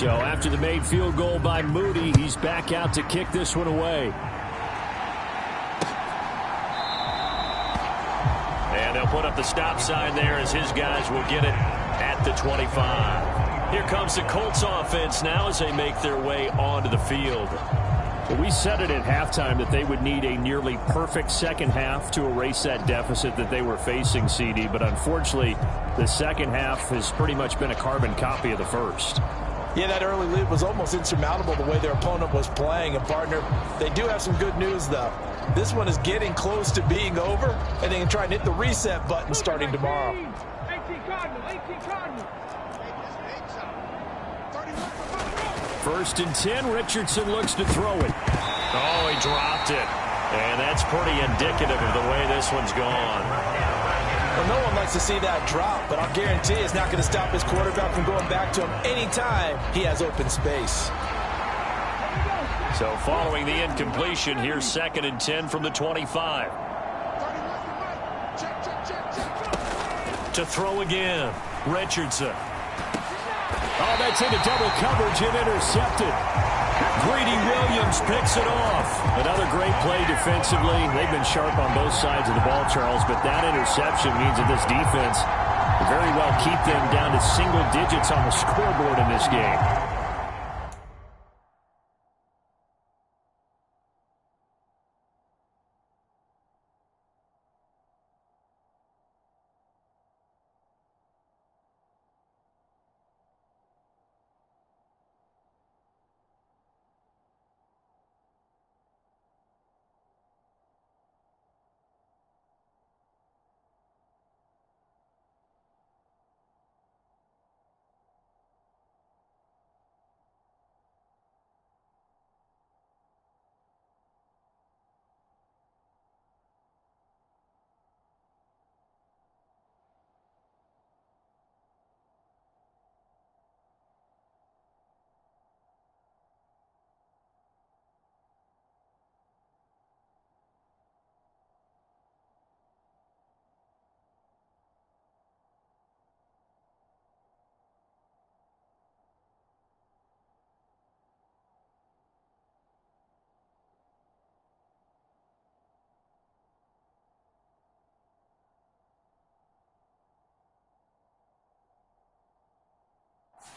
So after the made field goal by Moody, he's back out to kick this one away. And they'll put up the stop sign there as his guys will get it at the 25. Here comes the Colts offense now as they make their way onto the field. Well, we said it at halftime that they would need a nearly perfect second half to erase that deficit that they were facing, CD. But unfortunately, the second half has pretty much been a carbon copy of the first. Yeah, that early lead was almost insurmountable the way their opponent was playing. And, partner, they do have some good news, though. This one is getting close to being over, and they can try and hit the reset button starting tomorrow. 18 Cardinal, 18 Cardinal. First and 10, Richardson looks to throw it. Oh, he dropped it. And that's pretty indicative of the way this one's gone. Well, no one likes to see that drop, but I'll guarantee it's not going to stop his quarterback from going back to him anytime he has open space. So following the incompletion, here's second and 10 from the 25. To throw again, Richardson. Oh, that's into double coverage and intercepted. Greedy Williams picks it off. Another great play defensively. They've been sharp on both sides of the ball, Charles, but that interception means that this defense will very well keep them down to single digits on the scoreboard in this game.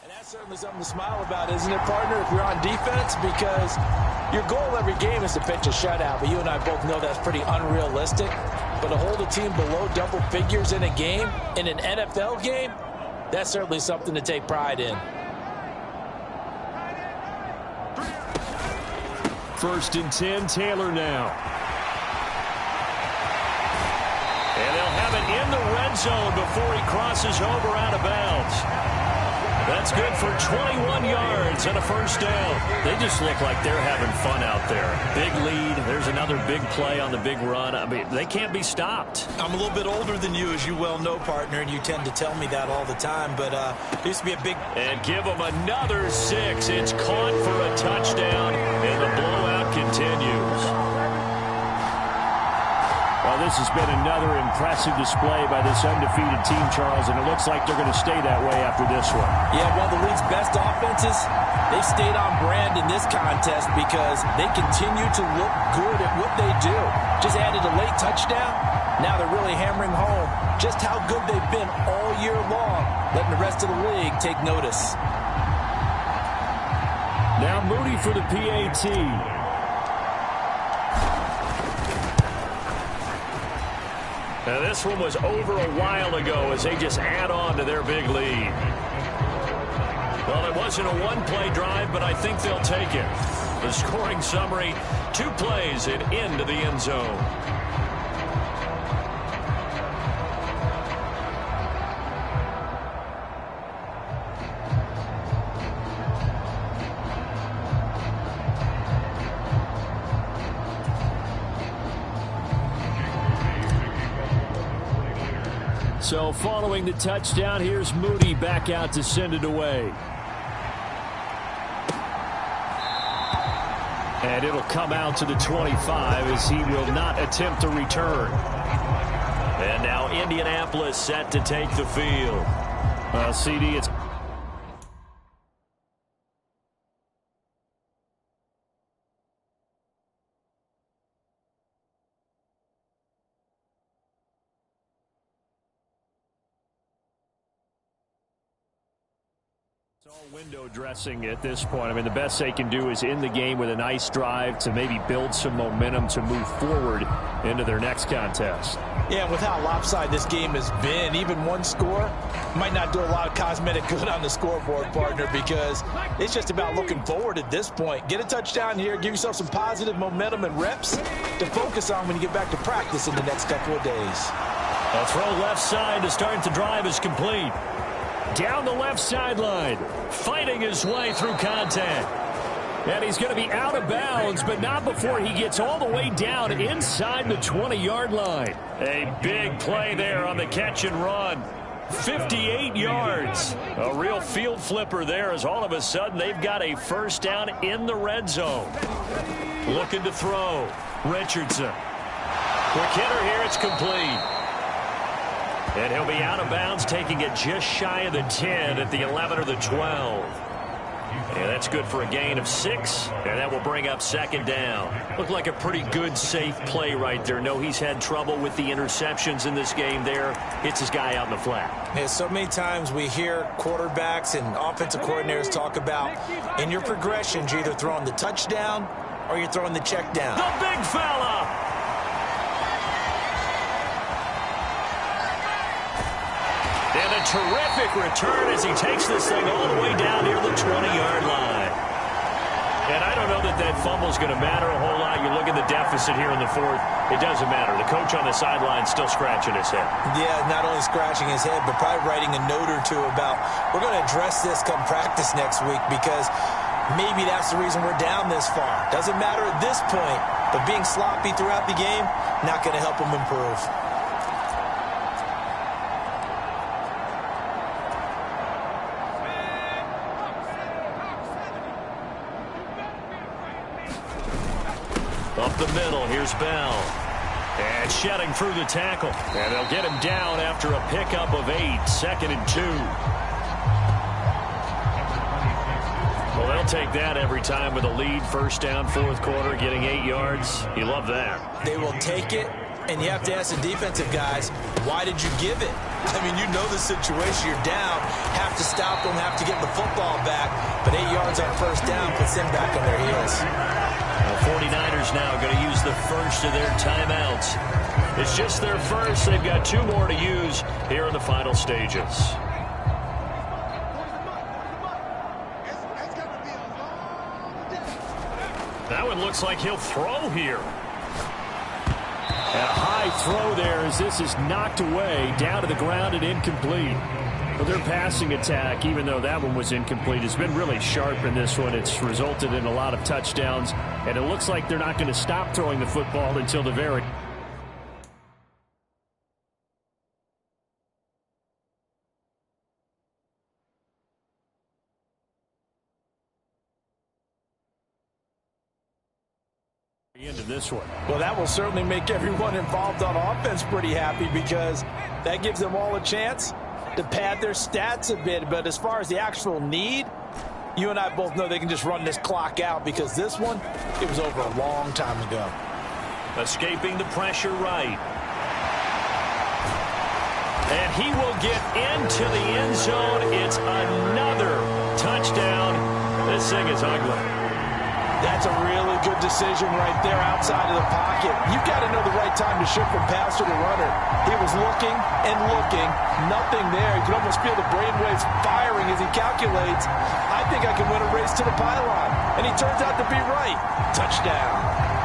And that's certainly something to smile about, isn't it, partner, if you're on defense? Because your goal every game is to pitch a shutout, but you and I both know that's pretty unrealistic. But to hold a team below double figures in a game, in an NFL game, that's certainly something to take pride in. First and 10, Taylor now. And they'll have it in the red zone before he crosses over out of bounds. That's good for 21 yards and a first down. They just look like they're having fun out there. Big lead. There's another big play on the big run. I mean, they can't be stopped. I'm a little bit older than you, as you well know, partner, and you tend to tell me that all the time. But it used to be a big... And give them another 6. It's caught for a touchdown, and the blowout continues. Well, this has been another impressive display by this undefeated team, Charles, and it looks like they're going to stay that way after this one. Yeah, one of the league's best offenses, they've stayed on brand in this contest because they continue to look good at what they do. Just added a late touchdown. Now they're really hammering home just how good they've been all year long, letting the rest of the league take notice. Now Moody for the PAT. Now this one was over a while ago as they just add on to their big lead. Well, it wasn't a one-play drive, but I think they'll take it. The scoring summary, 2 plays and into the end zone. So following the touchdown, here's Moody back out to send it away. And it'll come out to the 25 as he will not attempt to return. And now Indianapolis set to take the field. Well, CD, it's Window dressing at this point. I mean, the best they can do is in the game with a nice drive to maybe build some momentum to move forward into their next contest. Yeah, with how lopsided this game has been, even one score might not do a lot of cosmetic good on the scoreboard, partner, because it's just about looking forward at this point. Get a touchdown here, give yourself some positive momentum and reps to focus on when you get back to practice in the next couple of days. A throw left side to start the drive is complete. Down the left sideline, fighting his way through contact. And he's going to be out of bounds, but not before he gets all the way down inside the 20-yard line. A big play there on the catch and run. 58 yards. A real field flipper there as all of a sudden they've got a first down in the red zone. Looking to throw. Richardson. Quick hitter here, it's complete. And he'll be out of bounds, taking it just shy of the 10 at the 11 or the 12. And that's good for a gain of 6, and that will bring up second down. Looked like a pretty good, safe play right there. No, he's had trouble with the interceptions in this game there. Hits his guy out in the flat. Yeah, so many times we hear quarterbacks and offensive coordinators talk about in your progressions, you're either throwing the touchdown or you're throwing the check down. The big fella! And a terrific return as he takes this thing all the way down near the 20-yard line. And I don't know that that fumble is going to matter a whole lot. You look at the deficit here in the fourth, it doesn't matter. The coach on the sideline still scratching his head. Yeah, not only scratching his head, but probably writing a note or two about, we're going to address this come practice next week because maybe that's the reason we're down this far. Doesn't matter at this point, but being sloppy throughout the game, not going to help him improve. Up the middle, here's Bell. And shedding through the tackle. And they'll get him down after a pickup of 8, 2nd and 2. Well, they'll take that every time with a lead, first down, fourth quarter, getting 8 yards. You love that. They will take it, and you have to ask the defensive guys, why did you give it? I mean, you know the situation. You're down, have to stop them, have to get the football back, but 8 yards on first down puts them back on their heels. The 49ers now going to use the first of their timeouts. It's just their first. They've got 2 more to use here in the final stages. That one looks like he'll throw here. And a high throw there as this is knocked away, down to the ground and incomplete. Well, their passing attack, even though that one was incomplete, has been really sharp in this one. It's resulted in a lot of touchdowns, and it looks like they're not going to stop throwing the football until the very end of this one. Well, that will certainly make everyone involved on offense pretty happy because that gives them all a chance to pad their stats a bit. But as far as the actual need, you and I both know they can just run this clock out because this one, it was over a long time ago. Escaping the pressure right. And he will get into the end zone. It's another touchdown. This thing is ugly. That's a really good decision right there outside of the pocket. You've got to know the right time to shift from passer to runner. He was looking and looking, nothing there. You can almost feel the brainwaves firing as he calculates, I think I can win a race to the pylon. And he turns out to be right. Touchdown.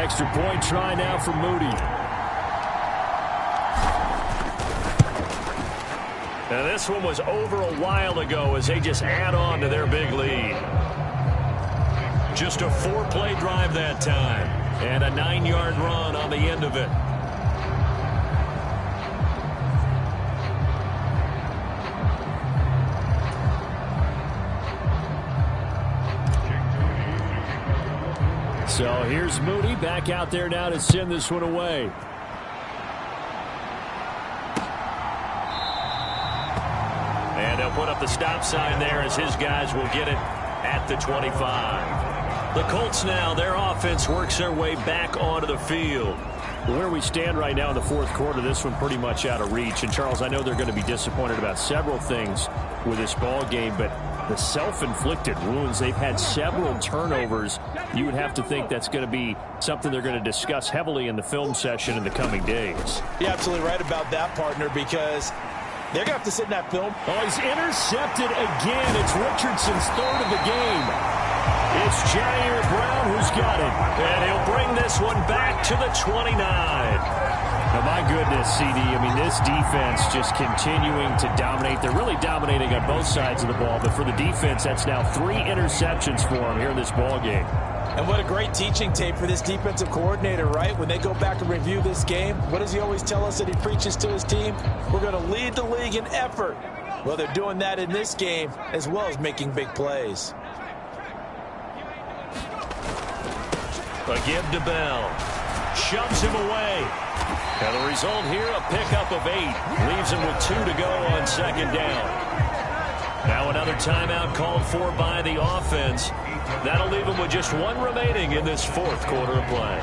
extra point try now for Moody. Now this one was over a while ago as they just add on to their big lead. Just a 4-play drive that time. And a 9-yard run on the end of it. So here's Moody back out there now to send this one away. And they'll put up the stop sign there as his guys will get it at the 25. The Colts now, their offense works their way back onto the field. Where we stand right now in the fourth quarter, this one pretty much out of reach. And, Charles, I know they're going to be disappointed about several things with this ball game, but the self-inflicted wounds, they've had several turnovers. You would have to think that's going to be something they're going to discuss heavily in the film session in the coming days. You're absolutely right about that, partner, because they're going to have to sit in that film. Oh, he's intercepted again. It's Richardson's third of the game. It's Jair Brown who's got it. And he'll bring this one back to the 29. Now, my goodness, CD, I mean, this defense just continuing to dominate. They're really dominating on both sides of the ball, but for the defense, that's now 3 interceptions for them here in this ball game. And what a great teaching tape for this defensive coordinator, right? When they go back and review this game, what does he always tell us that he preaches to his team? We're going to lead the league in effort. Well, they're doing that in this game as well as making big plays. A give to Bell. Shoves him away. And the result here, a pickup of 8. Leaves him with 2 to go on second down. Now another timeout called for by the offense. That'll leave him with just 1 remaining in this fourth quarter of play.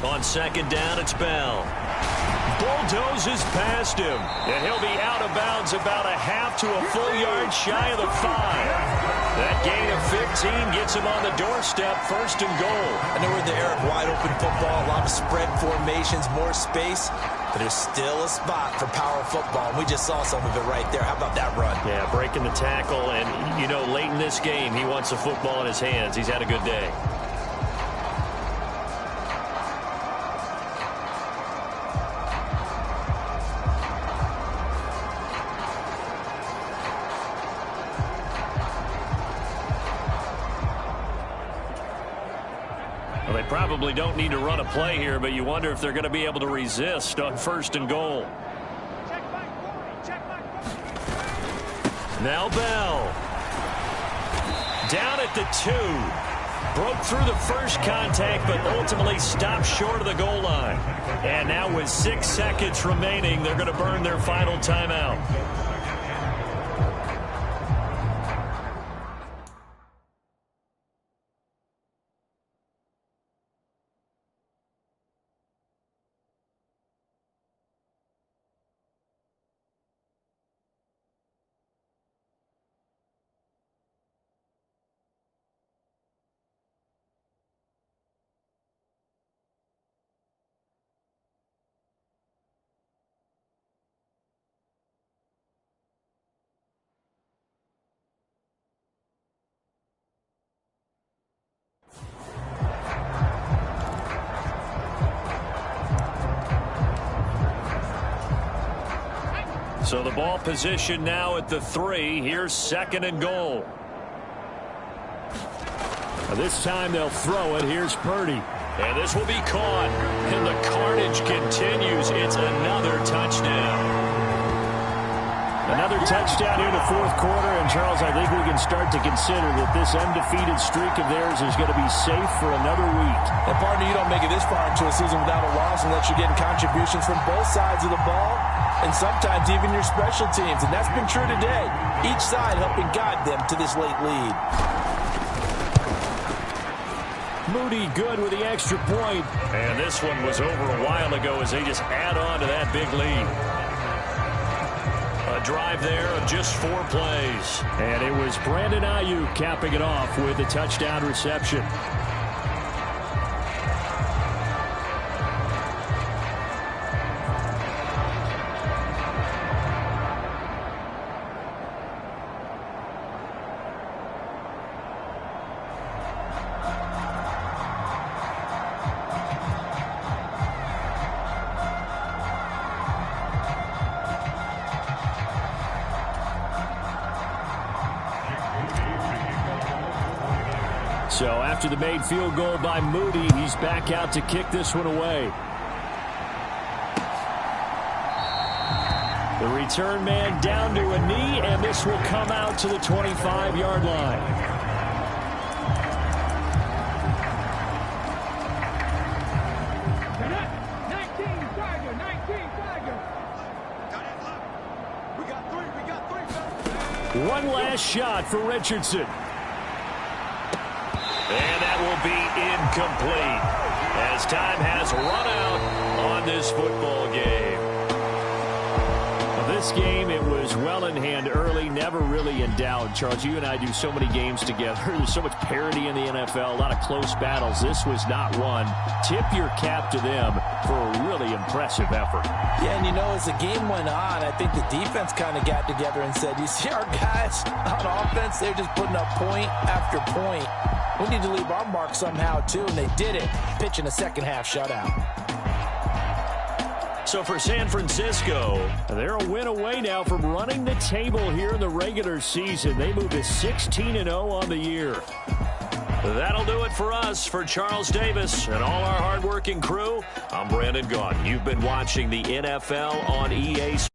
On second down, it's Bell. Bulldozes past him. And he'll be out of bounds about a half to a full yard shy of the 5. That gain of 15 gets him on the doorstep, first and goal. I know we're in the era of wide-open football, a lot of spread formations, more space, but there's still a spot for power football. We just saw some of it right there. How about that run? Yeah, breaking the tackle, and, you know, late in this game, he wants the football in his hands. He's had a good day. Well, they probably don't need to run a play here, but you wonder if they're going to be able to resist on first and goal. Now Bell. Down at the 2. Broke through the first contact, but ultimately stopped short of the goal line. And now with 6 seconds remaining, they're going to burn their final timeout. So the ball position now at the 3. Here's second and goal. This time they'll throw it. Here's Purdy. And this will be caught. And the carnage continues. It's another touchdown. Another touchdown here in the fourth quarter. And, Charles, I think we can start to consider that this undefeated streak of theirs is going to be safe for another week. And, partner, you don't make it this far into a season without a loss unless you're getting contributions from both sides of the ball and sometimes even your special teams. And that's been true today. Each side helping guide them to this late lead. Moody good with the extra point. And this one was over a while ago as they just add on to that big lead. A drive there of just 4 plays. And it was Brandon Ayuk capping it off with a touchdown reception. So after the made field goal by Moody, he's back out to kick this one away. The return man down to a knee, and this will come out to the 25-yard line. One last shot for Richardson. And that will be incomplete as time has run out on this football game. This game, it was well in hand early, never really in doubt. Charles, you and I do so many games together. There's so much parity in the NFL, a lot of close battles. This was not one. Tip your cap to them for a really impressive effort. Yeah, and you know, as the game went on, I think the defense kind of got together and said, you see our guys on offense, they're just putting up point after point. We need to leave our mark somehow, too, and they did it, pitching a second-half shutout. So for San Francisco, they're a win away now from running the table here in the regular season. They move to 16-0 on the year. That'll do it for us. For Charles Davis and all our hardworking crew, I'm Brandon Gaudin. You've been watching the NFL on EA Sports.